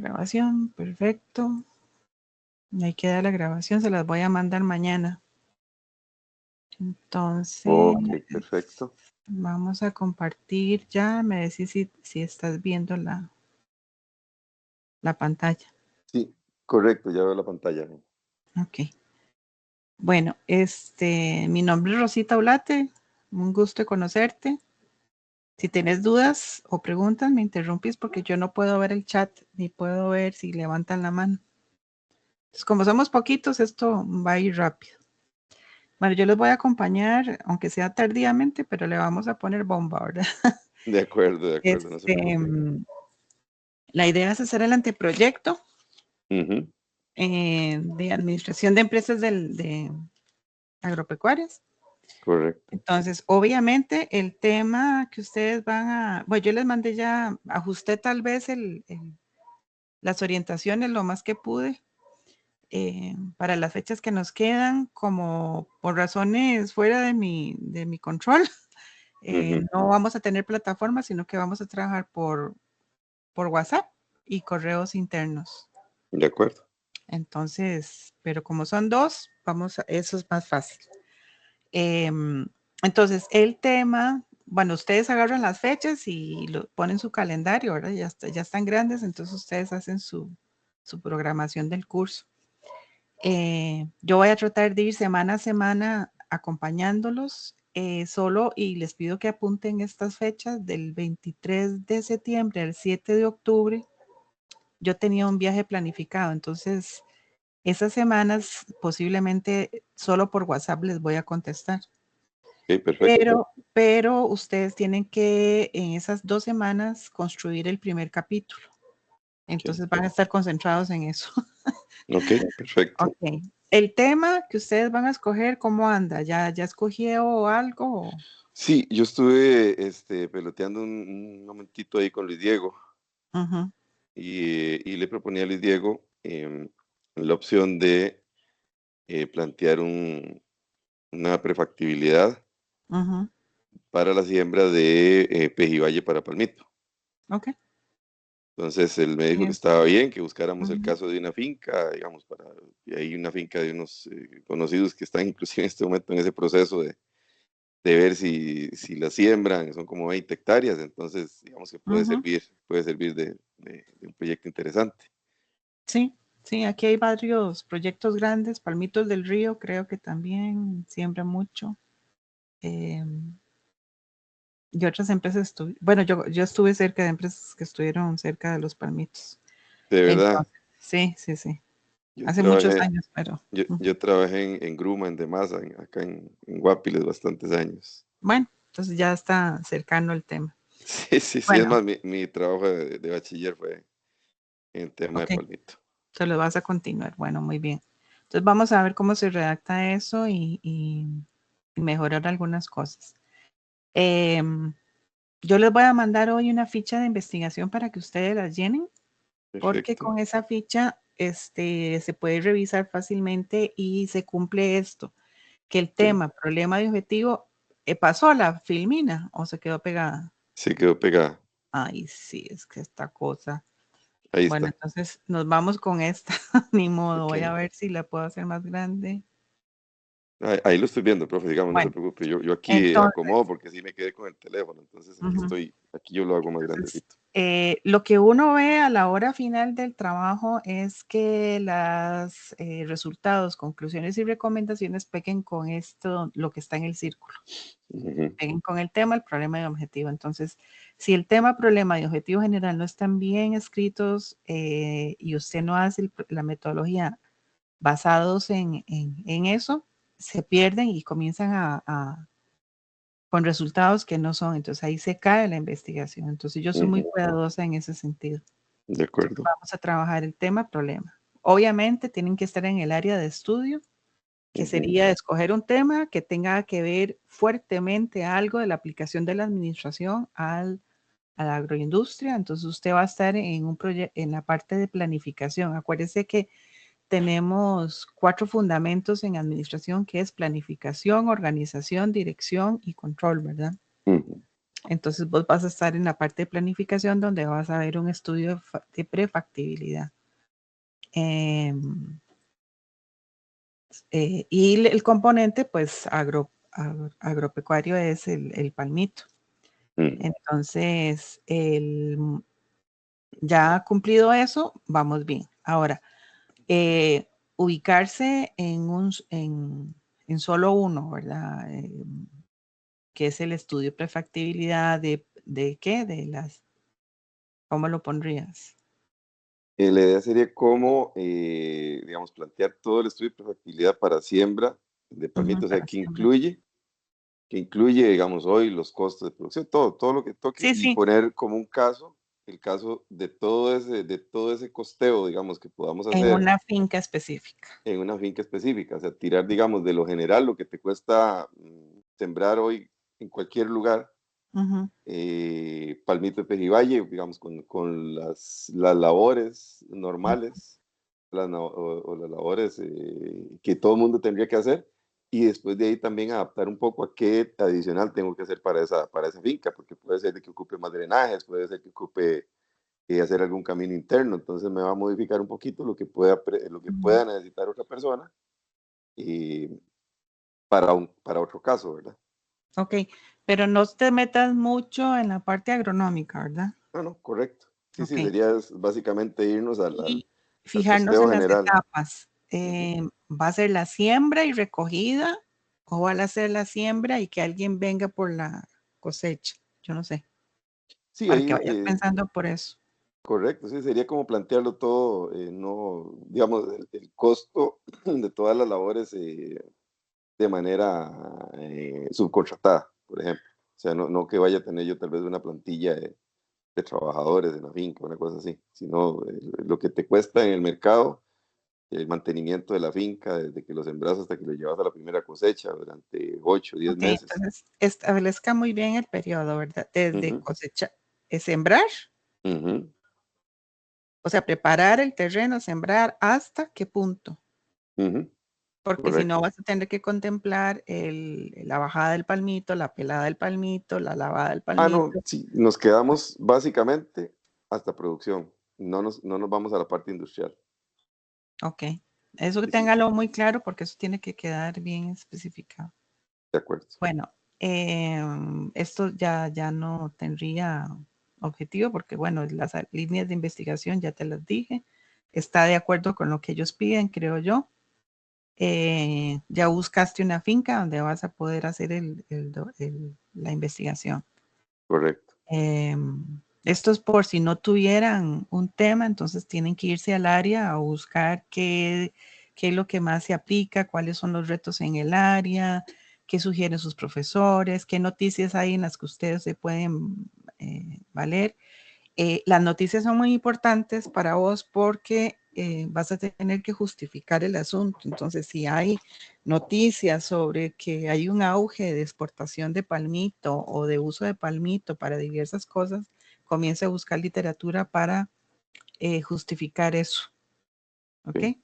Grabación, perfecto. Y ahí queda la grabación, se las voy a mandar mañana. Entonces, Ok, perfecto. vamos a compartir ya. Me decís si estás viendo la pantalla. Sí, correcto, ya veo la pantalla. Ok. Bueno, mi nombre es Rosita Olate. Un gusto conocerte. Si tienes dudas o preguntas, me interrumpes porque yo no puedo ver el chat ni puedo ver si levantan la mano. Entonces, como somos poquitos, esto va a ir rápido. Bueno, yo les voy a acompañar, aunque sea tardíamente, pero le vamos a poner bomba, ¿verdad? De acuerdo, no se preocupe. La idea es hacer el anteproyecto Ujú, de administración de empresas de agropecuarias. correcto. Entonces, obviamente, el tema que ustedes van a, bueno, yo les mandé ya, ajusté tal vez las orientaciones lo más que pude para las fechas que nos quedan, como por razones fuera de mi control. Ujú, No vamos a tener plataforma, sino que vamos a trabajar por WhatsApp y correos internos. de acuerdo. Entonces, pero como son dos, eso es más fácil. Entonces, el tema, bueno, ustedes agarran las fechas y lo ponen su calendario, ¿verdad? Ya están grandes, entonces ustedes hacen su programación del curso. Yo voy a tratar de ir semana a semana acompañándolos solo y les pido que apunten estas fechas del 23 de septiembre al 7 de octubre. Yo tenía un viaje planificado, entonces esas semanas posiblemente solo por WhatsApp les voy a contestar. Ok, perfecto. Pero ustedes tienen que en esas 2 semanas construir el primer capítulo. Ok, Entonces van a estar concentrados en eso. ok, perfecto. Ok. El tema que ustedes van a escoger, ¿cómo anda? ¿Ya escogió algo? Sí, yo estuve peloteando un momentito ahí con Luis Diego Ujú, y le proponía a Luis Diego la opción de plantear una prefactibilidad ujú. para la siembra de Pejivalle para Palmito. Ok. Entonces él me dijo que Bien. estaba bien, que buscáramos el Ujú, caso de una finca, digamos, y hay una finca de unos conocidos que están inclusive en este momento en ese proceso de ver si la siembran, son como 20 hectáreas, entonces digamos que ujú. puede servir de un proyecto interesante. Sí, sí, aquí hay varios proyectos grandes. Palmitos del Río creo que también siembra mucho. Y otras empresas, bueno, yo estuve cerca de empresas que estuvieron cerca de los palmitos. De verdad, Entonces, sí, sí, sí. yo Hace muchos trabajé, años, pero yo trabajé en Gruma, en Demasa, acá en Guapiles bastantes años. bueno, entonces ya está cercano el tema. Sí, sí, sí, es Bueno, más, mi trabajo de bachiller fue en tema de ok, Palmito. se lo vas a continuar. Bueno, muy bien. Entonces vamos a ver cómo se redacta eso y mejorar algunas cosas. Em, yo les voy a mandar hoy una ficha de investigación para que ustedes la llenen, porque Perfecto. con esa ficha se puede revisar fácilmente y se cumple esto, que el Sí, tema, problema y objetivo, pasó a la filmina o se quedó pegada. se quedó pegada. Ay, sí, es que esta cosa. Ahí Bueno, está. entonces nos vamos con esta, ni modo, Ok. voy a ver si la puedo hacer más grande. Ahí lo estoy viendo, profe, digamos, no se Bueno, preocupe. Yo aquí acomodo entonces, porque sí me quedé con el teléfono, entonces ujú. aquí yo lo hago más Entonces, grandecito. lo que uno ve a la hora final del trabajo es que los resultados, conclusiones y recomendaciones peguen con esto, lo que está en el círculo, Ujú, peguen con el tema, el problema y objetivo. Entonces, si el tema, problema y objetivo general no están bien escritos y usted no hace la metodología basados en eso, se pierden y comienzan con resultados que no son. Entonces ahí se cae la investigación. Entonces yo soy muy ujú, cuidadosa en ese sentido. de Entonces acuerdo. vamos a trabajar el tema problema. Obviamente tienen que estar en el área de estudio, que Ujú, sería escoger un tema que tenga que ver fuertemente algo de la aplicación de la administración a la agroindustria. Entonces usted va a estar en un en la parte de planificación. Acuérdese que tenemos 4 fundamentos en administración, que es planificación, organización, dirección y control, ¿verdad? ujú, Entonces vos vas a estar en la parte de planificación donde vas a ver un estudio de prefactibilidad. Y el componente, pues, agropecuario es el palmito. Entonces, ya cumplido eso, vamos bien. Ahora, ubicarse en solo uno, ¿verdad? Que es el estudio de prefactibilidad de qué, ¿cómo lo pondrías? La idea sería cómo, digamos, plantear todo el estudio de prefactibilidad para siembra de palmitos, o sea, Para siempre. que incluye, digamos, hoy los costos de producción, todo lo que toque, Sí, y sí, poner como un caso, el caso de todo ese costeo, digamos, que podamos en hacer una finca específica. en una finca específica, o sea, tirar, digamos, de lo general, lo que te cuesta sembrar hoy en cualquier lugar, Ujú, palmito de Pejivalle, digamos, con las labores normales, o las labores que todo el mundo tendría que hacer, y después de ahí también adaptar un poco a qué adicional tengo que hacer para esa finca, porque puede ser de que ocupe más drenajes, puede ser que ocupe hacer algún camino interno, entonces me va a modificar un poquito lo que ujú. pueda necesitar otra persona eh, para otro caso, ¿verdad? Ok, pero no te metas mucho en la parte agronómica, ¿verdad? No, no, correcto. Sí, Ok. sí, sería básicamente irnos Y al fijarnos costeo en las general. etapas. Ujú. ¿Va a ser la siembra y recogida o va a ser la siembra y que alguien venga por la cosecha? Yo no sé, Sí, para que ahí, vayas pensando por eso. correcto, sí, sería como plantearlo todo, no, digamos, el costo de todas las labores de manera subcontratada, por ejemplo. O sea, no que vaya a tener yo tal vez una plantilla de trabajadores en la finca, una cosa así, sino lo que te cuesta en el mercado, el mantenimiento de la finca, desde que lo sembras hasta que lo llevas a la primera cosecha durante 8 o 10 Ok, meses. entonces establezca muy bien el periodo, ¿verdad? Desde Ujú, cosecha, sembrar, ujú, o sea, preparar el terreno, sembrar, ¿hasta qué punto? ujú, Porque si no correcto. vas a tener que contemplar la bajada del palmito, la pelada del palmito, la lavada del Ah, no, palmito. sí, nos quedamos básicamente hasta producción, no nos vamos a la parte industrial. Ok, eso que Sí, sí, téngalo muy claro porque eso tiene que quedar bien especificado. de acuerdo. Bueno, esto ya no tendría objetivo porque, bueno, las líneas de investigación ya te las dije. Está de acuerdo con lo que ellos piden, creo yo. Ya buscaste una finca donde vas a poder hacer la investigación. Correcto. Esto es por si no tuvieran un tema, entonces tienen que irse al área a buscar qué es lo que más se aplica, cuáles son los retos en el área, qué sugieren sus profesores, qué noticias hay en las que ustedes se pueden valer. Las noticias son muy importantes para vos porque vas a tener que justificar el asunto. Entonces, si hay noticias sobre que hay un auge de exportación de palmito o de uso de palmito para diversas cosas, comienza a buscar literatura para justificar eso. ¿Ok? Sí.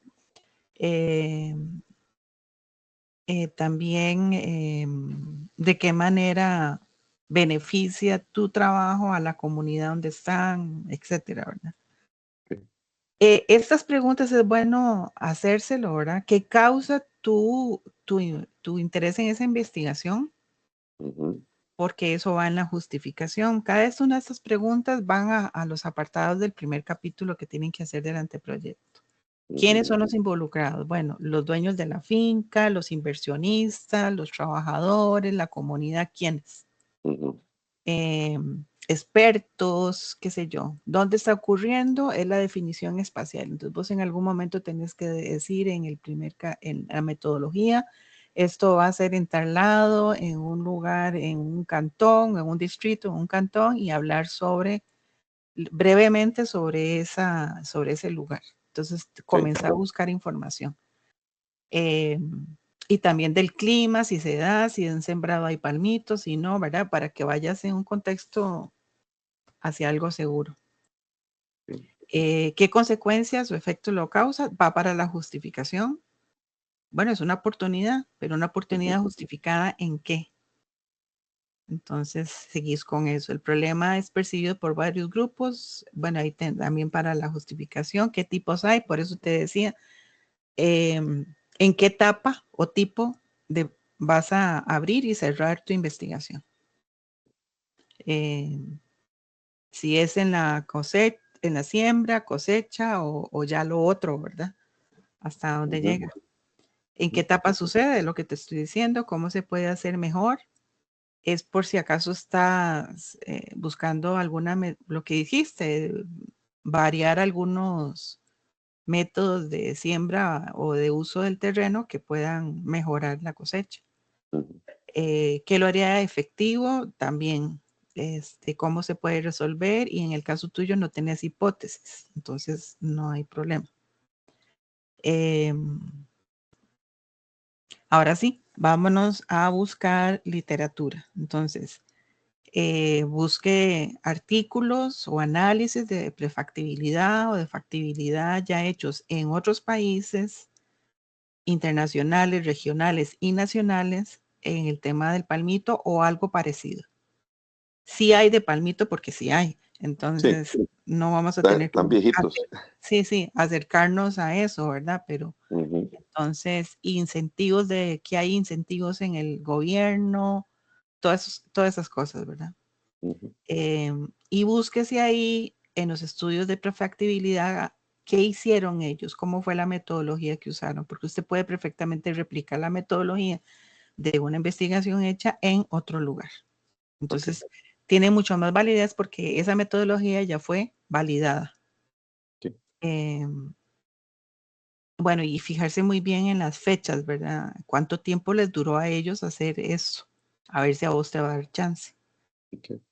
Eh, también de qué manera beneficia tu trabajo a la comunidad donde están, etcétera, ¿verdad? Sí. Estas preguntas es bueno hacérselo, ¿verdad? ¿Qué causa tu interés en esa investigación? Ujú, Porque eso va en la justificación. Cada una de estas preguntas van a los apartados del primer capítulo que tienen que hacer del anteproyecto. ¿Quiénes ujú, son los involucrados? Bueno, los dueños de la finca, los inversionistas, los trabajadores, la comunidad, ¿quiénes? ujú, Expertos, qué sé yo. ¿Dónde está ocurriendo? Es la definición espacial. Entonces vos en algún momento tenés que decir en la metodología, esto va a ser entalado en un lugar, en un cantón, en un distrito, en un cantón y hablar brevemente sobre ese lugar. Entonces sí, comenzar a buscar información. Eh, y también del clima, si se da, si en sembrado hay palmitos, si no, ¿verdad? Para que vayas en un contexto hacia algo seguro. sí, ¿Qué consecuencias o efectos lo causa? Va para la justificación. Bueno, es una oportunidad, pero una ujú, oportunidad justificada en qué. Entonces, seguís con eso. El problema es percibido por varios grupos. Bueno, ahí también para la justificación, qué tipos hay. Por eso te decía, en qué etapa o tipo de, vas a abrir y cerrar tu investigación. Si es en la cosecha, en la siembra, cosecha o ya lo otro, ¿verdad? Hasta dónde llega. ¿En qué etapa sucede lo que te estoy diciendo? ¿Cómo se puede hacer mejor? Es por si acaso estás buscando lo que dijiste, variar algunos métodos de siembra o de uso del terreno que puedan mejorar la cosecha. ¿Qué lo haría efectivo? También, cómo se puede resolver, y en el caso tuyo no tenés hipótesis, entonces no hay problema. Ahora sí, vámonos a buscar literatura. Entonces, busque artículos o análisis de prefactibilidad o de factibilidad ya hechos en otros países internacionales, regionales y nacionales en el tema del palmito o algo parecido. Sí hay de palmito porque sí hay. Entonces, sí, no vamos a tener que tan viejitos. acercarnos a eso, ¿verdad? Pero entonces, incentivos que hay incentivos en el gobierno, todas esas cosas, ¿verdad? Y búsquese ahí en los estudios de prefactibilidad qué hicieron ellos, cómo fue la metodología que usaron, porque usted puede perfectamente replicar la metodología de una investigación hecha en otro lugar. Entonces, tiene mucho más validez porque esa metodología ya fue validada. Bueno, y fijarse muy bien en las fechas, ¿verdad? ¿Cuánto tiempo les duró a ellos hacer eso? A ver si a vos te va a dar chance.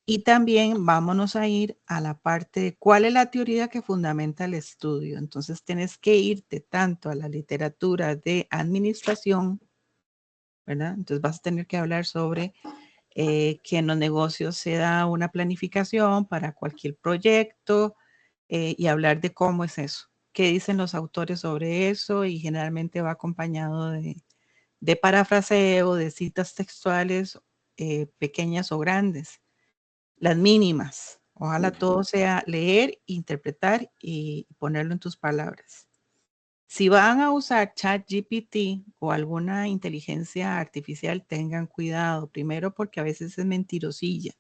Y también vámonos a ir a la parte de cuál es la teoría que fundamenta el estudio. Entonces tienes que irte tanto a la literatura de administración, ¿verdad? Entonces vas a tener que hablar sobre que en los negocios se da una planificación para cualquier proyecto y hablar de cómo es eso, qué dicen los autores sobre eso, y generalmente va acompañado de parafraseo, de citas textuales pequeñas o grandes, las mínimas. Ojalá todo sea leer, interpretar y ponerlo en tus palabras. Si van a usar ChatGPT o alguna inteligencia artificial, tengan cuidado. Primero, porque a veces es mentirosilla.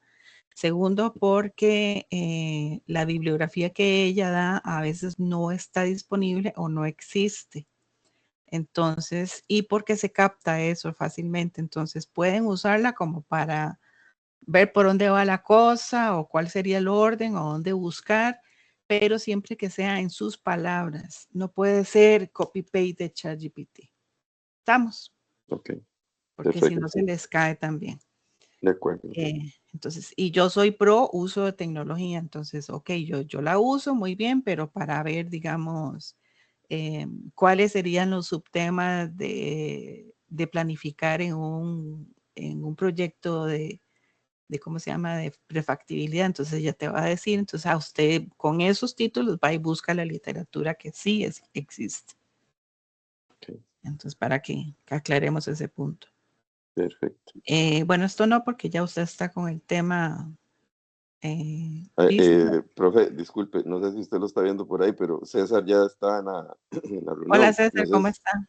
Segundo, porque la bibliografía que ella da a veces no está disponible o no existe. Entonces, y porque se capta eso fácilmente. Entonces, pueden usarla como para ver por dónde va la cosa o cuál sería el orden o dónde buscar, pero siempre que sea en sus palabras. No puede ser copy-paste de ChatGPT. ¿Estamos? Ok. Porque Perfecto. si no se les cae también. De acuerdo. Entonces, y yo soy pro uso de tecnología, entonces, ok, yo la uso muy bien, pero para ver, digamos, cuáles serían los subtemas de planificar en un proyecto de cómo se llama, de prefactibilidad. Entonces ya te va a decir, entonces a usted con esos títulos va y busca la literatura que sí existe. Entonces, para que aclaremos ese punto. Perfecto. Bueno, esto no, porque ya usted está con el tema. Profe, disculpe, no sé si usted lo está viendo por ahí, pero César ya está en la, en la reunión. Hola César, No ¿cómo sé está?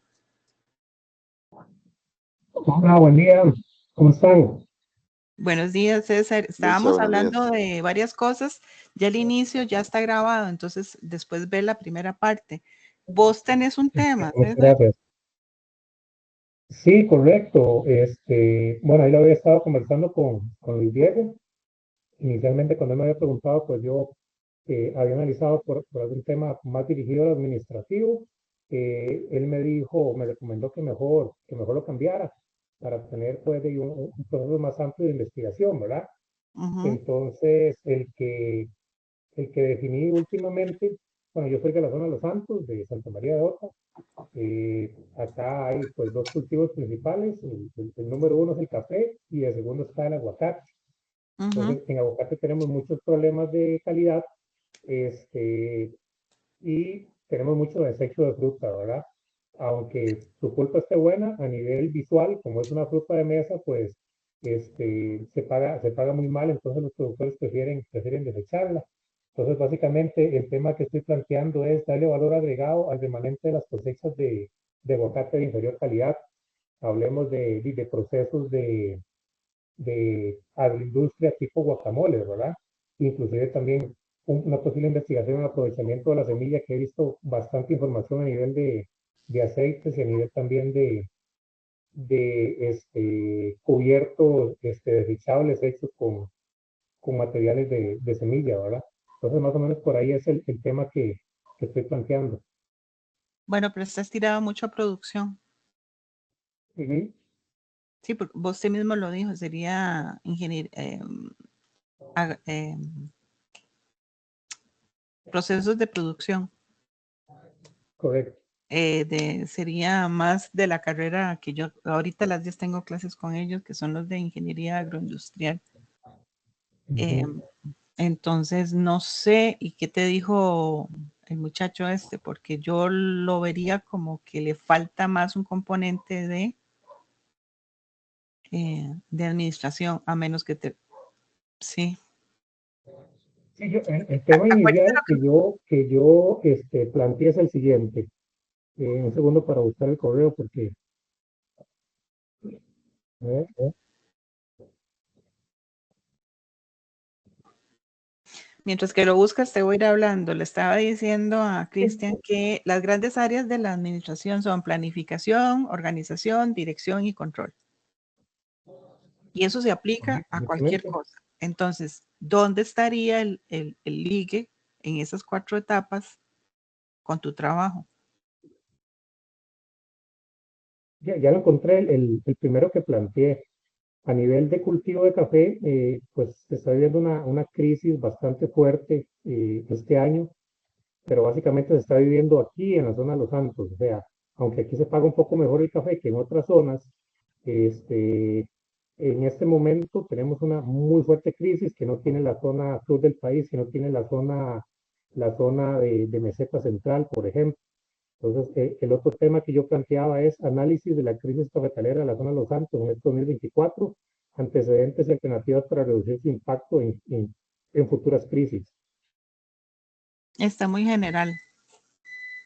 Hola, buen día. ¿Cómo están? Buenos días, César. Lucha, Estábamos buenos hablando días. de varias cosas. Ya el inicio ya está grabado, entonces después ver la primera parte. Vos tenés un tema, Muchas César. gracias. Sí, correcto. Bueno, ahí lo había estado conversando con Luis Diego. Inicialmente, cuando él me había preguntado, pues yo había analizado por algún tema más dirigido al administrativo. Él me dijo, me recomendó que mejor lo cambiara para tener pues un proceso más amplio de investigación, ¿verdad? Entonces, el que definí últimamente, bueno, yo soy de la zona de Los Santos, de Santa María de Ota. Acá hay pues dos cultivos principales. El número uno es el café y el segundo está el aguacate. Entonces, en aguacate tenemos muchos problemas de calidad, y tenemos mucho desecho de fruta, ¿verdad? Aunque su pulpa esté buena, a nivel visual, como es una fruta de mesa, pues se paga muy mal, entonces los productores prefieren desecharla. Entonces, básicamente, el tema que estoy planteando es darle valor agregado al remanente de las cosechas de aguacate de inferior calidad. Hablemos de procesos de agroindustria tipo guacamole, ¿verdad? Inclusive también una posible investigación en aprovechamiento de la semilla, que he visto bastante información a nivel de aceites y a nivel también de cubiertos desechables hechos con materiales de semilla, ¿verdad? Entonces, más o menos por ahí es el tema que estoy planteando. Bueno, pero está estirado mucho a producción. Ujú. Sí, porque usted mismo lo dijo, sería procesos de producción. Correcto. Sería más de la carrera que yo ahorita las 10 tengo clases con ellos, que son los de ingeniería agroindustrial. Ujú. Entonces, no sé, ¿y qué te dijo el muchacho este? Porque yo lo vería como que le falta más un componente de administración, a menos que te... Sí. Sí, el tema Acuérdate inicial que yo planteé es el siguiente. Un segundo para buscar el correo porque... ¿eh? Mientras que lo buscas, te voy a ir hablando. Le estaba diciendo a Cristian que las grandes áreas de la administración son planificación, organización, dirección y control. Y eso se aplica a cualquier Efectivamente. cosa. Entonces, ¿dónde estaría el ligue en esas 4 etapas con tu trabajo? Ya lo encontré, el primero que planteé. A nivel de cultivo de café, pues se está viviendo una crisis bastante fuerte este año, pero básicamente se está viviendo aquí en la zona de Los Santos. O sea, aunque aquí se paga un poco mejor el café que en otras zonas, este, en este momento tenemos una muy fuerte crisis que no tiene la zona sur del país, que no tiene la zona de meseta central, por ejemplo. Entonces, el otro tema que yo planteaba es análisis de la crisis cafetalera de la zona de Los Santos en este 2024, antecedentes y alternativas para reducir su impacto en futuras crisis. Está muy general.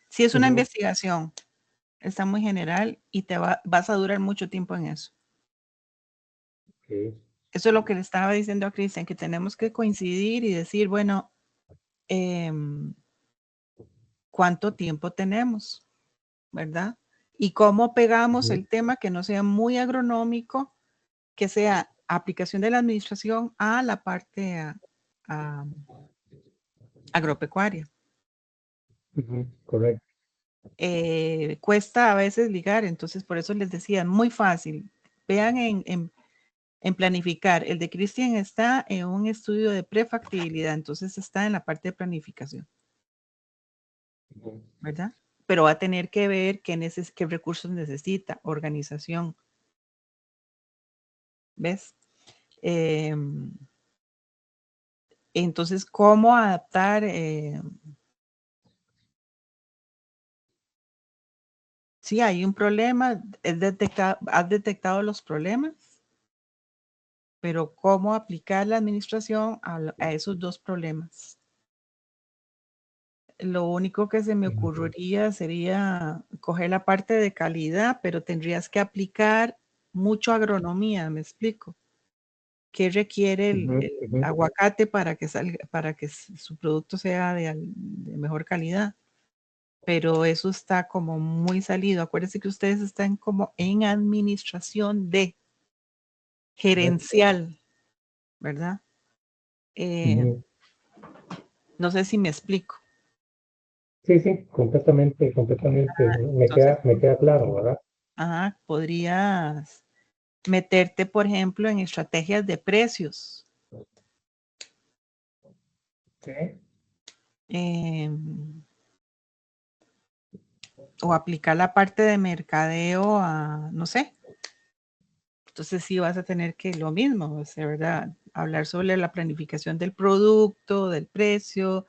Si es una Ujú. investigación, está muy general y vas a durar mucho tiempo en eso. Okay. Eso es lo que le estaba diciendo a Cristian, que tenemos que coincidir y decir, bueno, ¿cuánto tiempo tenemos? ¿Verdad? Y cómo pegamos Ujú. el tema que no sea muy agronómico, que sea aplicación de la administración a la parte a agropecuaria. Ujú. Correcto. Cuesta a veces ligar, entonces por eso les decía, muy fácil. Vean en planificar. El de Cristian está en un estudio de prefactibilidad, entonces está en la parte de planificación, Ujú. ¿verdad? Pero va a tener que ver qué recursos necesita, organización, ¿ves? Entonces, ¿cómo adaptar? Si hay un problema, has detectado los problemas, pero ¿cómo aplicar la administración a esos 2 problemas? Lo único que se me Ujú. ocurriría sería coger la parte de calidad, pero tendrías que aplicar mucho agronomía, ¿me explico? ¿Qué requiere Ujú. el Ujú. aguacate para que salga, para que su producto sea de mejor calidad? Pero eso está como muy salido. Acuérdense que ustedes están como en administración de Correcto. gerencial, ¿verdad? Eh, Ujú. no sé si me explico. Sí, sí, completamente. Me Entonces, queda, me queda claro, ¿verdad? podrías meterte, por ejemplo, en estrategias de precios Sí. eh, o aplicar la parte de mercadeo a, no sé. Entonces sí vas a tener que lo mismo, o sea, ¿verdad? Hablar sobre la planificación del producto, del precio,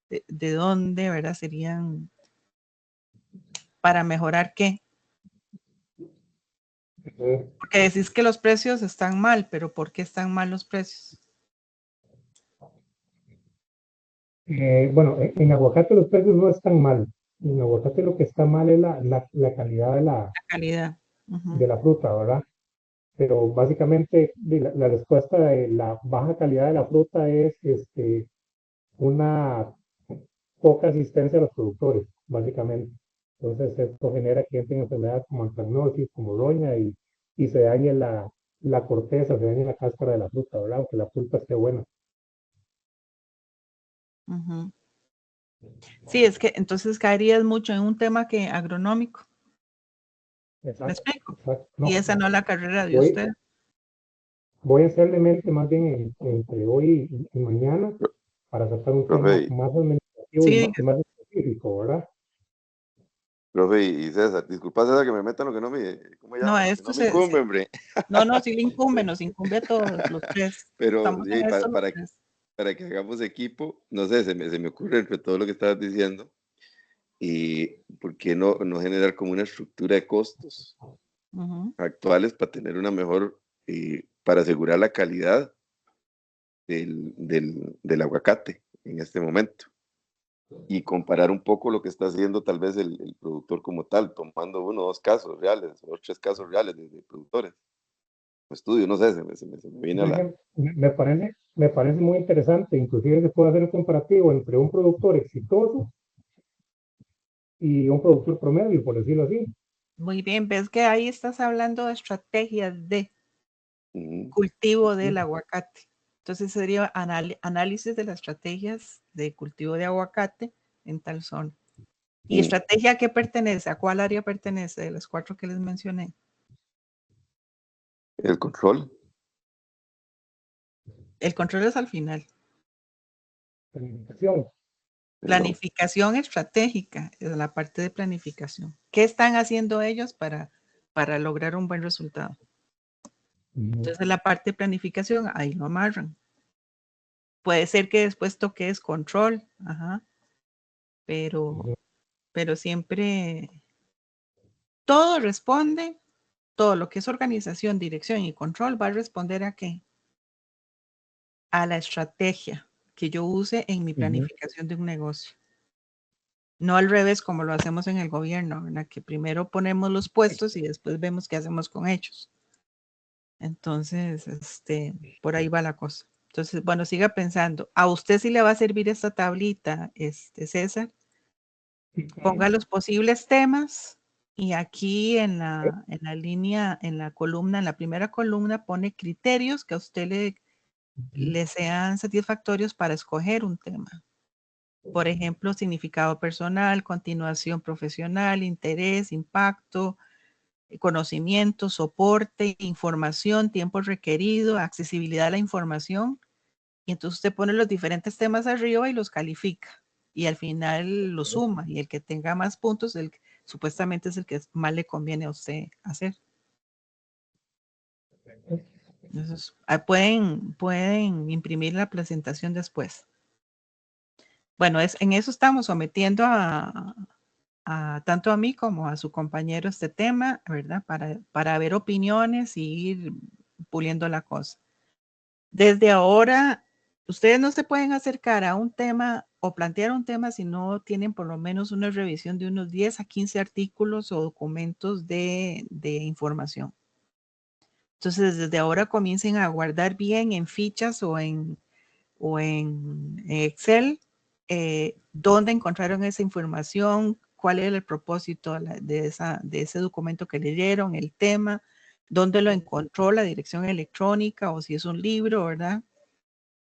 de dónde, ¿verdad? Serían para mejorar qué. Porque decís que los precios están mal, pero ¿por qué están mal los precios? Bueno, en aguacate los precios no están mal. En aguacate lo que está mal es la calidad La calidad. de la fruta, ¿verdad? Pero básicamente la respuesta de la baja calidad de la fruta es una poca asistencia a los productores, básicamente. Entonces esto genera que entren enfermedades como antagnosis, como roña y se dañe la corteza, se dañe la cáscara de la fruta, ¿verdad? Aunque la pulpa esté buena. Ujú. Sí, es que entonces caerías mucho en un tema que agronómico. ¿Me Exacto, explico? exacto. Y No, esa no es la carrera de voy, usted. voy a hacerle mente más bien entre hoy y mañana para sacar un tema Profe, más administrativo Sí, y más específico, ¿verdad? profe y César, disculpa César que me meta en lo que no me, ¿cómo no, llama? Que esto no me incumbe, hombre. no, sí le incumbe, nos incumbe a todos los tres. Pero Estamos sí, en esto los tres. para que hagamos equipo, no sé, se me ocurre entre todo lo que estabas diciendo, y por qué no generar como una estructura de costos Ujú, actuales para tener una mejor, para asegurar la calidad del aguacate en este momento y comparar un poco lo que está haciendo tal vez el productor como tal, tomando uno o dos casos reales o tres casos reales de productores. Estudio, no sé, se me viene a Por la... ejemplo, me parece muy interesante, inclusive se puede hacer un comparativo entre un productor exitoso y un productor promedio, por decirlo así. muy bien, ves que ahí estás hablando de estrategias de Ujú, cultivo del Sí. aguacate. Entonces sería análisis de las estrategias de cultivo de aguacate en tal zona. ¿Y ujú. estrategia a qué pertenece? ¿A cuál área pertenece de las cuatro que les mencioné? El control, El control es al final. Planificación. perdón. Planificación estratégica, es la parte de planificación. ¿Qué están haciendo ellos para lograr un buen resultado? Entonces la parte de planificación, ahí lo amarran. Puede ser que después toques control, ajá, pero, pero siempre todo responde, todo lo que es organización, dirección y control va a responder a qué? A la estrategia que yo use en mi planificación de un negocio. No al revés como lo hacemos en el gobierno, ¿verdad? Que primero ponemos los puestos y después vemos qué hacemos con ellos. Entonces, por ahí va la cosa. Entonces, bueno, siga pensando. ¿A usted sí le va a servir esta tablita, César? Ponga los posibles temas y aquí en la línea, en la columna, en la primera columna pone criterios que a usted le sean satisfactorios para escoger un tema. Por ejemplo, significado personal, continuación profesional, interés, impacto, conocimiento, soporte, información, tiempo requerido, accesibilidad a la información. Y entonces usted pone los diferentes temas arriba y los califica. Y al final los suma. Y el que tenga más puntos, supuestamente es el que más le conviene a usted hacer. Entonces, pueden imprimir la presentación después. Bueno, en eso estamos sometiendo tanto a mí como a su compañero este tema, ¿verdad? Para ver opiniones y ir puliendo la cosa. Desde ahora, ustedes no se pueden acercar a un tema o plantear un tema si no tienen por lo menos una revisión de unos 10 a 15 artículos o documentos de información. Entonces, desde ahora comiencen a guardar bien en fichas o en Excel dónde encontraron esa información, cuál era el propósito de ese documento que leyeron, el tema, dónde lo encontró, la dirección electrónica o si es un libro, ¿verdad?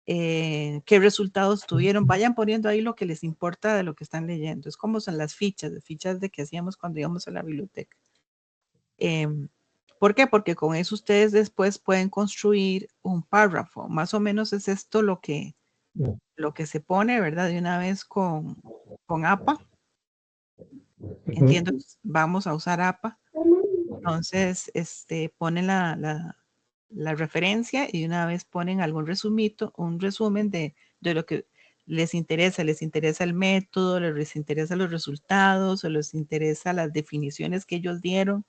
Qué resultados tuvieron. Vayan poniendo ahí lo que les importa de lo que están leyendo. Es como son las fichas de que hacíamos cuando íbamos a la biblioteca. ¿Por qué? Porque con eso ustedes después pueden construir un párrafo. Más o menos es esto lo que se pone, ¿verdad? De una vez con APA. Entiendo que vamos a usar APA. Entonces, ponen la referencia y de una vez ponen algún resumito, un resumen de lo que les interesa. Les interesa el método, les interesa los resultados, o les interesa las definiciones que ellos dieron.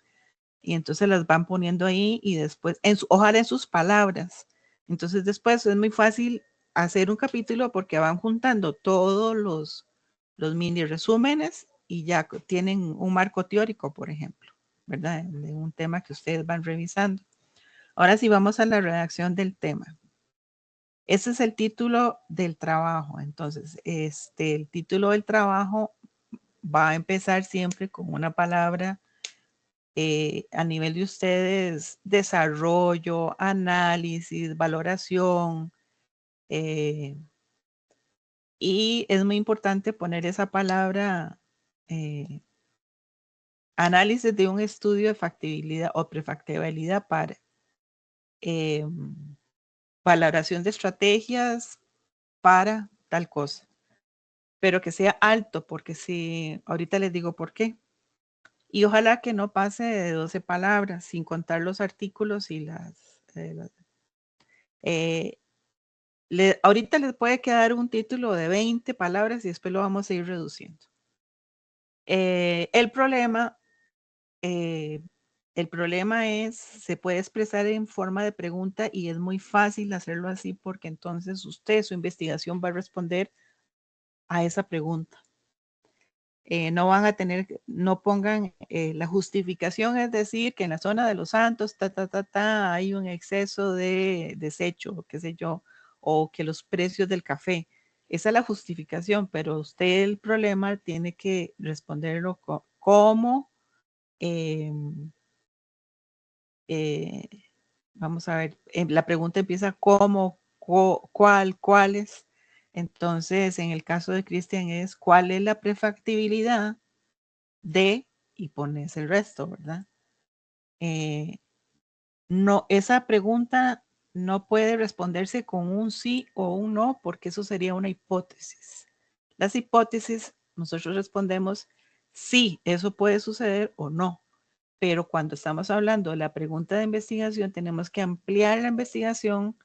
y entonces las van poniendo ahí y después, ojalá en sus palabras. Entonces después es muy fácil hacer un capítulo porque van juntando todos los mini resúmenes y ya tienen un marco teórico, por ejemplo, ¿verdad? De un tema que ustedes van revisando. Ahora sí vamos a la redacción del tema. Ese es el título del trabajo. Entonces, el título del trabajo va a empezar siempre con una palabra a nivel de ustedes, desarrollo, análisis, valoración. Y es muy importante poner esa palabra análisis de un estudio de factibilidad o prefactibilidad para valoración de estrategias para tal cosa, pero que sea alto, porque si ahorita les digo por qué. Y ojalá que no pase de 12 palabras, sin contar los artículos y ahorita les puede quedar un título de 20 palabras y después lo vamos a ir reduciendo. El problema es, se puede expresar en forma de pregunta y es muy fácil hacerlo así porque entonces usted, su investigación va a responder a esa pregunta. No van a tener, no pongan la justificación, es decir, que en la zona de Los Santos, hay un exceso de desecho, qué sé yo, o que los precios del café. Esa es la justificación, pero usted el problema tiene que responderlo como, vamos a ver, la pregunta empieza como, cuáles. Entonces, en el caso de Cristian es, ¿cuál es la prefactibilidad de, y pones el resto, ¿verdad? No, esa pregunta no puede responderse con un sí o un no, porque eso sería una hipótesis. Las hipótesis, nosotros respondemos sí, eso puede suceder o no. Pero cuando estamos hablando de la pregunta de investigación, tenemos que ampliar la investigación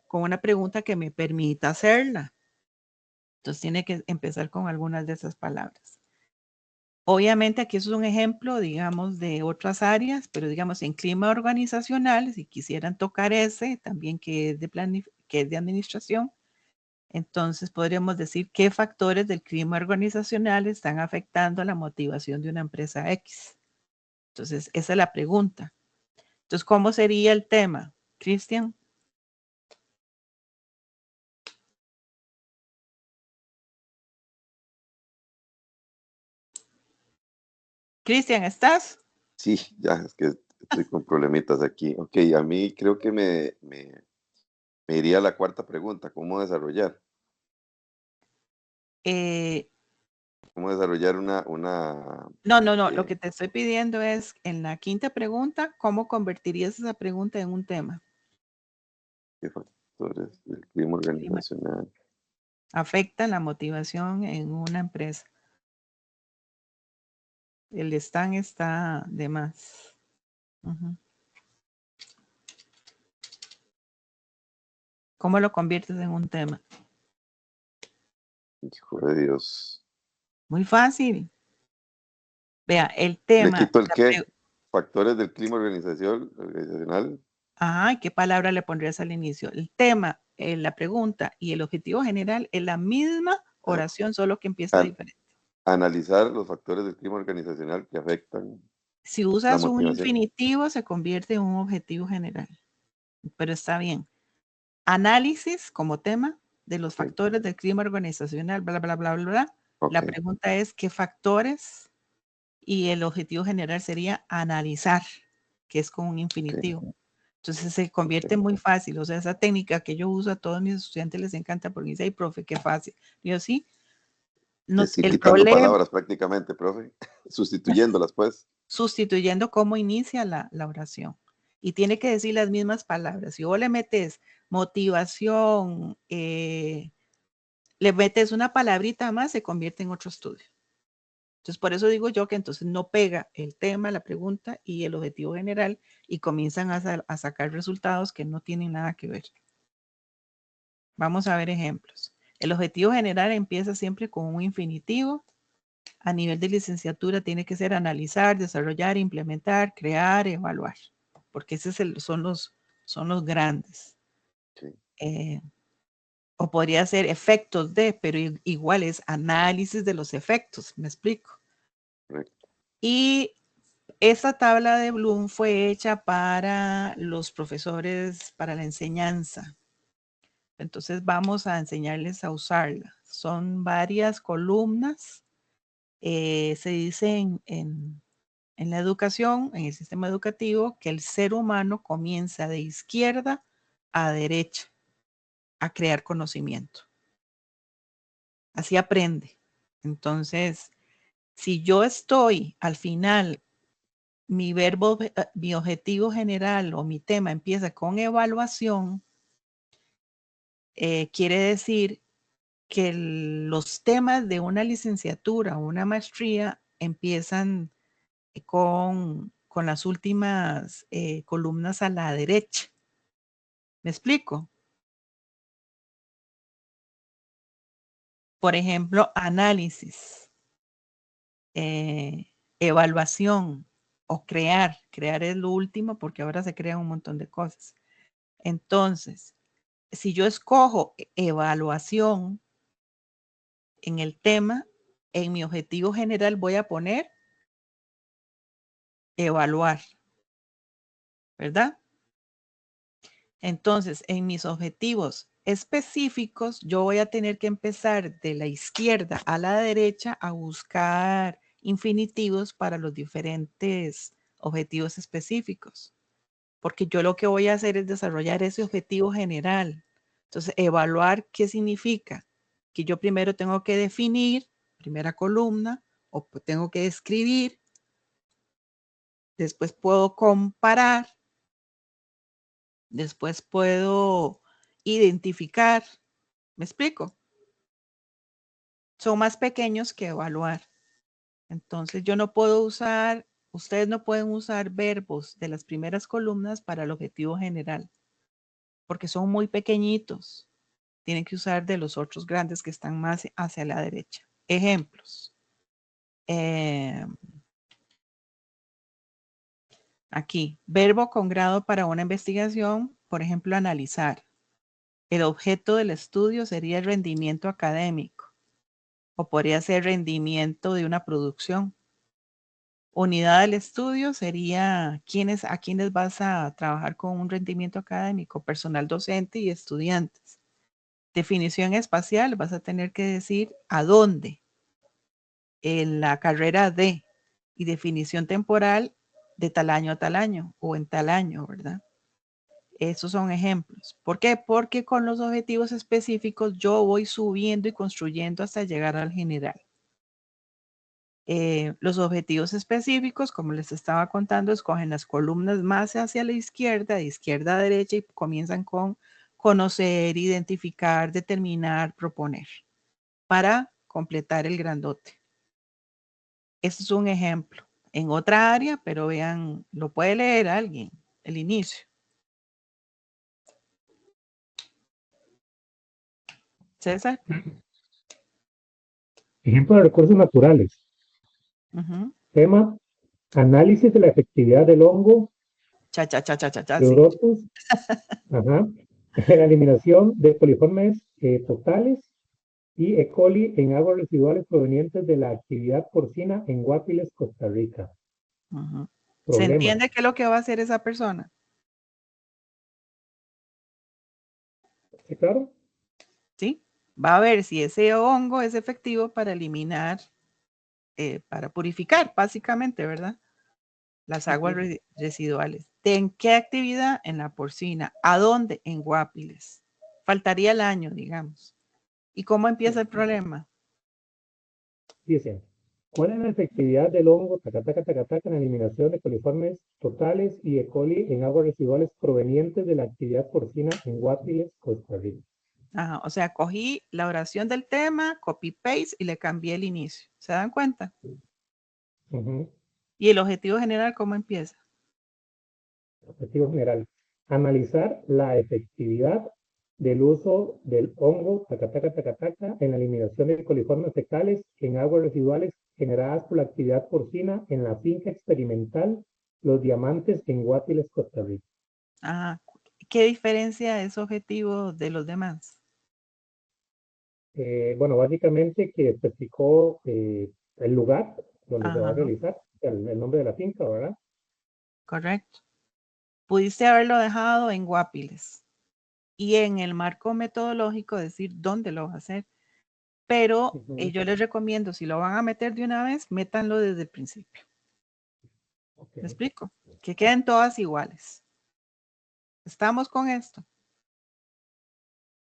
con una pregunta que me permita hacerla. Entonces tiene que empezar con algunas de esas palabras. Obviamente aquí eso es un ejemplo, digamos, de otras áreas, pero digamos en clima organizacional, si quisieran tocar ese, también que es de administración, entonces podríamos decir qué factores del clima organizacional están afectando la motivación de una empresa X. Entonces, esa es la pregunta. Entonces, ¿cómo sería el tema? Cristian. Cristian, ¿estás? Sí, ya, es que estoy con problemitas aquí. Ok, a mí creo que me iría a la cuarta pregunta, ¿cómo desarrollar? Eh, ¿Cómo desarrollar no, lo eh, que te estoy pidiendo es, en la quinta pregunta, ¿cómo convertirías esa pregunta en un tema? qué factores del clima organizacional? Afectan la motivación en una empresa. El stand está de más. ¿Cómo lo conviertes en un tema? Hijo de Dios. Muy fácil. Vea, el ¿Le tema. quito el qué? Factores del clima organizacional. Ajá, ¿qué palabra le pondrías al inicio? El tema, la pregunta y el objetivo general es la misma Ah, oración, solo que empieza an- diferente. analizar los factores del clima organizacional que afectan Si la usas un motivación. infinitivo, se convierte en un objetivo general. Pero está bien. Análisis como tema de los Ok, factores del clima organizacional, bla, bla, bla, bla, bla. ok, La pregunta es qué factores y el objetivo general sería analizar, que es con un ok, infinitivo. Entonces se ok. convierte muy fácil. O sea, esa técnica que yo uso a todos mis estudiantes les encanta porque dice, ay, profe, qué fácil. Yo sí, no, Es ir el quitando problema, palabras prácticamente, profe, sustituyéndolas, pues. sustituyendo cómo inicia la oración. Y tiene que decir las mismas palabras. Si vos le metes motivación, le metes una palabrita más, se convierte en otro estudio. Entonces, por eso digo yo que entonces no pega el tema, la pregunta y el objetivo general y comienzan a sacar resultados que no tienen nada que ver. Vamos a ver ejemplos. El objetivo general empieza siempre con un infinitivo A nivel de licenciatura tiene que ser analizar, desarrollar, implementar, crear, evaluar, porque son los grandes. Sí. O podría ser efectos de, pero igual es análisis de los efectos, ¿me explico? Correcto. Y esta tabla de Bloom fue hecha para los profesores, para la enseñanza. Entonces vamos a enseñarles a usarla. Son varias columnas. Se dice en la educación, en el sistema educativo, que el ser humano comienza de izquierda a derecha a crear conocimiento. Así aprende. Entonces, si yo estoy al final, mi objetivo general o mi tema empieza con evaluación, quiere decir que los temas de una licenciatura o una maestría empiezan con las últimas columnas a la derecha. ¿Me explico? Por ejemplo, análisis, evaluación o crear. Crear es lo último porque ahora se crean un montón de cosas. Entonces, si yo escojo evaluación en el tema, en mi objetivo general voy a poner evaluar, ¿verdad? Entonces, en mis objetivos específicos, yo voy a tener que empezar de la izquierda a la derecha a buscar infinitivos para los diferentes objetivos específicos. Porque yo lo que voy a hacer es desarrollar ese objetivo general. Entonces, evaluar qué significa. Que yo primero tengo que definir, primera columna, o tengo que escribir, después puedo comparar, después puedo identificar. ¿Me explico? Son más pequeños que evaluar. Entonces yo no puedo usar, ustedes no pueden usar verbos de las primeras columnas para el objetivo general, porque son muy pequeñitos. Tienen que usar de los otros grandes que están más hacia la derecha. Ejemplos. Aquí, verbo con grado para una investigación, por ejemplo, analizar. El objeto del estudio sería el rendimiento académico o podría ser rendimiento de una producción. Unidad del estudio sería a quienes vas a trabajar con un rendimiento académico, personal docente y estudiantes. Definición espacial, vas a tener que decir a dónde, en la carrera de, y definición temporal de tal año a tal año o en tal año, ¿verdad? Esos son ejemplos. ¿Por qué? Porque con los objetivos específicos yo voy subiendo y construyendo hasta llegar al general. Los objetivos específicos, como les estaba contando, escogen las columnas más hacia la izquierda, de izquierda a derecha, y comienzan con conocer, identificar, determinar, proponer, para completar el grandote. Este es un ejemplo. En otra área, pero vean, lo puede leer alguien, el inicio. César. Ejemplo de recursos naturales. Tema, análisis de la efectividad del hongo Sí. Pleurotus, la eliminación de coliformes totales y E. coli en aguas residuales provenientes de la actividad porcina en Guapiles, Costa Rica. ¿Se entiende qué es lo que va a hacer esa persona? ¿Sí, claro? Sí, va a ver si ese hongo es efectivo para eliminar, para purificar, básicamente, ¿verdad? Las aguas residuales. ¿En qué actividad? En la porcina. ¿A dónde? En Guapiles. Faltaría el año, digamos. ¿Y cómo empieza el problema? Dice, ¿cuál es la efectividad del hongo en la eliminación de coliformes totales y E. coli en aguas residuales provenientes de la actividad porcina en Guapiles, Costa Rica? Ajá, o sea, cogí la oración del tema, copy-paste y le cambié el inicio. ¿Se dan cuenta? ¿Y el objetivo general cómo empieza? Objetivo general, analizar la efectividad del uso del hongo en la eliminación de coliformes fecales en aguas residuales generadas por la actividad porcina en la finca experimental Los Diamantes en Guapiles, Costa Rica. Ah, ¿qué diferencia es objetivo de los demás? Bueno, básicamente que especificó el lugar donde se va a Ajá, realizar, el nombre de la finca, ¿verdad? correcto. Pudiste haberlo dejado en Guapiles y en el marco metodológico decir dónde lo vas a hacer. Pero yo les recomiendo, si lo van a meter de una vez, métanlo desde el principio. Okay. ¿Me explico? Que queden todas iguales. ¿Estamos con esto?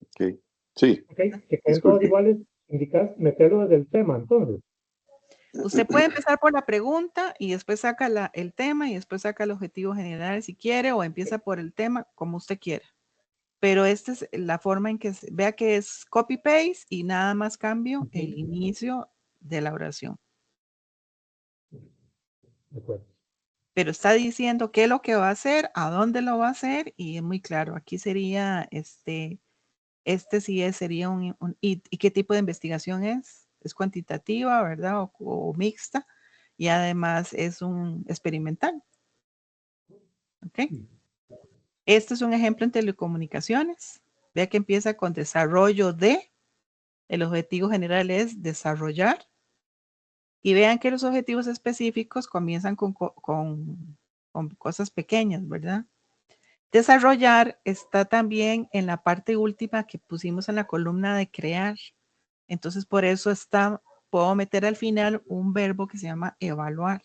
Ok, sí, Ok, que queden todos disculpe. iguales, indicas meterlo desde el tema, entonces. Usted puede empezar por la pregunta y después saca el tema y después saca el objetivo general si quiere, o empieza por el tema como usted quiera. Pero esta es la forma en que vea que es copy-paste y nada más cambio el inicio de la oración. De acuerdo. Pero está diciendo qué es lo que va a hacer, a dónde lo va a hacer, y es muy claro. Aquí sería sí sería y qué tipo de investigación es. Es cuantitativa, ¿verdad? O mixta, y además es un experimental. ¿Ok? Este es un ejemplo en telecomunicaciones. Vea que empieza con desarrollo de, el objetivo general es desarrollar, y vean que los objetivos específicos comienzan con cosas pequeñas, ¿verdad? Desarrollar está también en la parte última que pusimos en la columna de crear. Entonces, por eso puedo meter al final un verbo que se llama evaluar.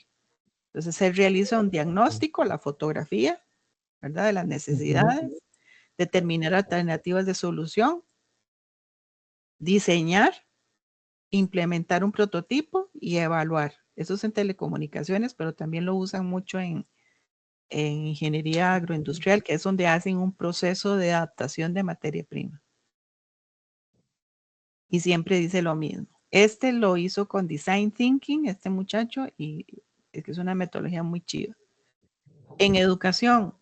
Entonces, se realiza un diagnóstico, la fotografía, ¿verdad? De las necesidades, determinar alternativas de solución, diseñar, implementar un prototipo y evaluar. Eso es en telecomunicaciones, pero también lo usan mucho en ingeniería agroindustrial, que es donde hacen un proceso de adaptación de materia prima. Y siempre dice lo mismo. Este lo hizo con Design Thinking, este muchacho, y es que es una metodología muy chida. En educación,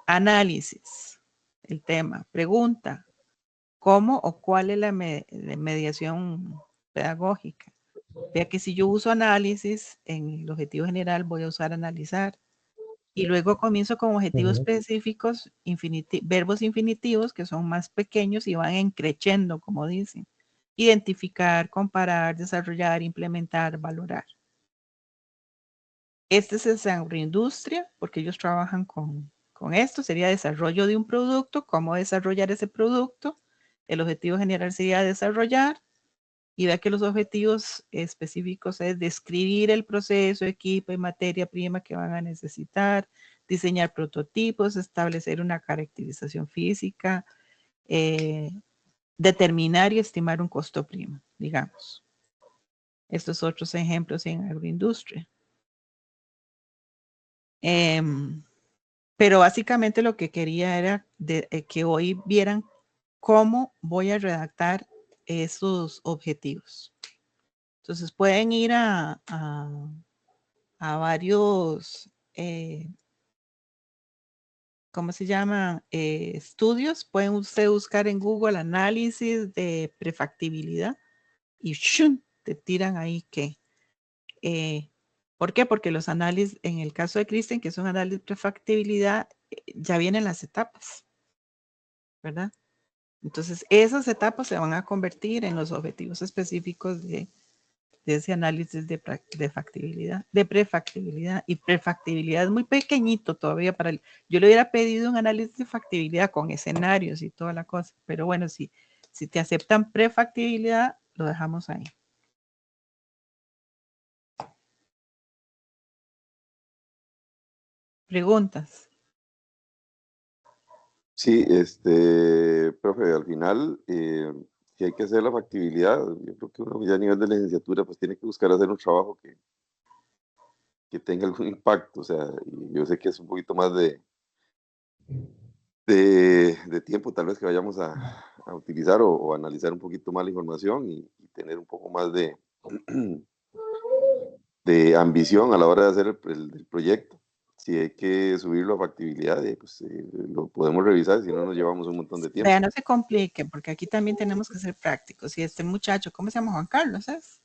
análisis, el tema, pregunta, ¿cómo o cuál es la mediación pedagógica? Vea que si yo uso análisis, en el objetivo general voy a usar analizar. Y luego comienzo con objetivos específicos, verbos infinitivos, que son más pequeños y van encrechendo, como dicen. Identificar, comparar, desarrollar, implementar, valorar. Este es el agroindustria, porque ellos trabajan con esto. Sería desarrollo de un producto, cómo desarrollar ese producto. El objetivo general sería desarrollar. Y vea que los objetivos específicos es describir el proceso, equipo y materia prima que van a necesitar, diseñar prototipos, establecer una caracterización física, determinar y estimar un costo primo, digamos. Estos otros ejemplos en agroindustria. Pero básicamente lo que quería era que hoy vieran cómo voy a redactar esos objetivos. Entonces pueden ir a varios, ¿cómo se llama? Estudios. Pueden usted buscar en Google análisis de prefactibilidad y ¡shum! Te tiran ahí que. ¿Por qué? Porque los análisis, en el caso de Kristen, que es un análisis de prefactibilidad, ya vienen las etapas, ¿verdad? Entonces, esas etapas se van a convertir en los objetivos específicos de ese análisis de factibilidad, de prefactibilidad. Y prefactibilidad es muy pequeñito todavía yo le hubiera pedido un análisis de factibilidad con escenarios y toda la cosa, pero bueno, si te aceptan prefactibilidad, lo dejamos ahí. ¿Preguntas? Sí, profe, al final, si hay que hacer la factibilidad, yo creo que uno ya a nivel de licenciatura, pues tiene que buscar hacer un trabajo que tenga algún impacto, o sea, y yo sé que es un poquito más de tiempo tal vez que vayamos a utilizar o analizar un poquito más la información y tener un poco más de ambición a la hora de hacer el proyecto. Si hay que subirlo a factibilidad, pues lo podemos revisar, si no nos llevamos un montón de tiempo. Vea, no se complique, porque aquí también tenemos que ser prácticos. Y este muchacho, ¿cómo se llama? Juan Carlos, ¿es?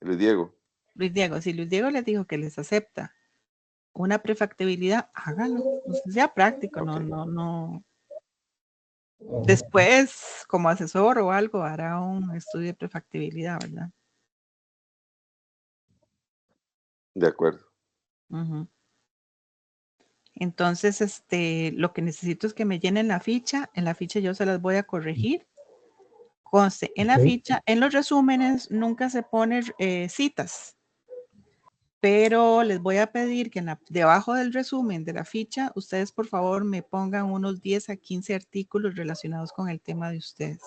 Luis Diego. Luis Diego, si Luis Diego les dijo que les acepta una prefactibilidad, hágalo. Usted sea práctico, Ok. no. Después, como asesor o algo, hará un estudio de prefactibilidad, ¿verdad? De acuerdo. Ujú. Entonces, lo que necesito es que me llenen la ficha. En la ficha yo se las voy a corregir. Conste, en la Ok. ficha, en los resúmenes nunca se ponen citas, pero les voy a pedir que debajo del resumen de la ficha, ustedes por favor me pongan unos 10 a 15 artículos relacionados con el tema de ustedes.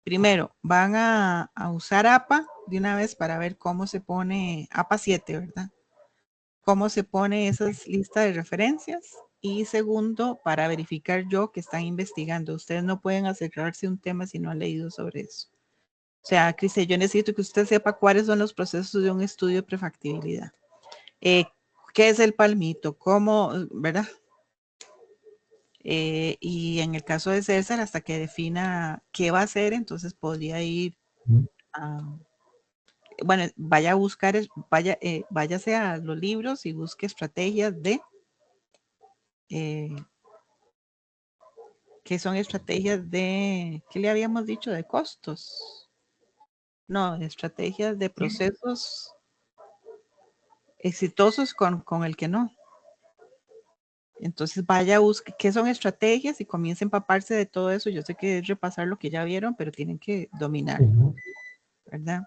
Primero, van a usar APA de una vez para ver cómo se pone APA 7, ¿verdad? Cómo se pone esas listas de referencias. Y segundo, para verificar yo que están investigando. Ustedes no pueden acercarse a un tema si no han leído sobre eso. O sea, Cristian, yo necesito que usted sepa cuáles son los procesos de un estudio de prefactibilidad. ¿Qué es el palmito? ¿Cómo? ¿Verdad? Y en el caso de César, hasta que defina qué va a hacer, entonces podría ir a... Bueno, vaya a buscar, váyase a los libros y busque estrategias de... ¿qué son estrategias de... ¿Qué le habíamos dicho? De costos. No, estrategias de procesos exitosos con el que no. Entonces vaya a buscar qué son estrategias y comience a empaparse de todo eso. Yo sé que es repasar lo que ya vieron, pero tienen que dominarlo, ¿verdad?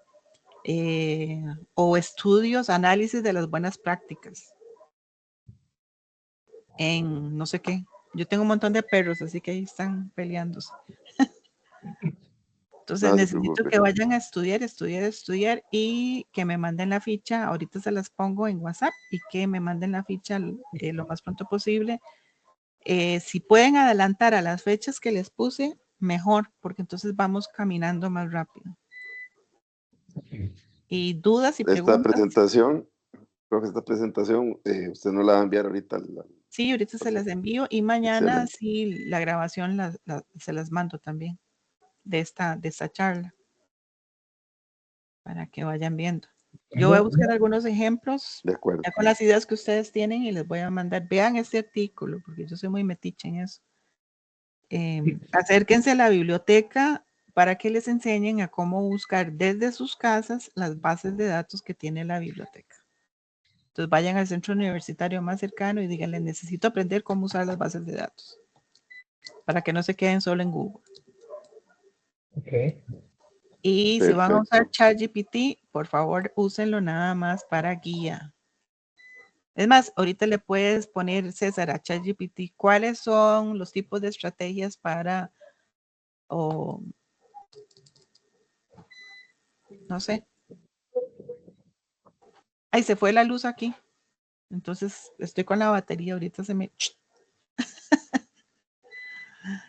O estudios, análisis de las buenas prácticas en no sé qué. Yo tengo un montón de perros, así que ahí están peleándose. Entonces No se necesito preocupe. que vayan a estudiar y que me manden la ficha. Ahorita se las pongo en WhatsApp y que me manden la ficha lo más pronto posible. Si pueden adelantar a las fechas que les puse, mejor, porque entonces vamos caminando más rápido. Y dudas y Esta preguntas. presentación, creo que esta presentación, usted no la va a enviar ahorita. Sí, ahorita se las envío y mañana Excelente. sí la grabación se las mando también de esta charla para que vayan viendo. Yo voy a buscar algunos ejemplos De acuerdo. ya con las ideas que ustedes tienen y les voy a mandar. Vean este artículo porque yo soy muy metiche en eso. Acérquense a la biblioteca para que les enseñen a cómo buscar desde sus casas las bases de datos que tiene la biblioteca. Entonces vayan al centro universitario más cercano y díganle, necesito aprender cómo usar las bases de datos para que no se queden solo en Google. Okay. Y si van a Perfecto. usar ChatGPT, por favor, úsenlo nada más para guía. Es más, ahorita le puedes poner, César, a ChatGPT, cuáles son los tipos de estrategias para, o no sé. Ay, se fue la luz aquí. Entonces estoy con la batería, ahorita se me...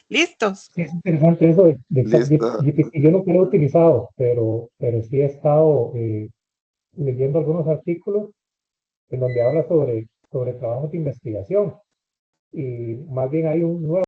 ¿Listos? Sí, es interesante eso de Lista. ChatGPT. Yo no lo he utilizado, pero sí he estado leyendo algunos artículos en donde habla sobre trabajos de investigación. Y más bien hay un nuevo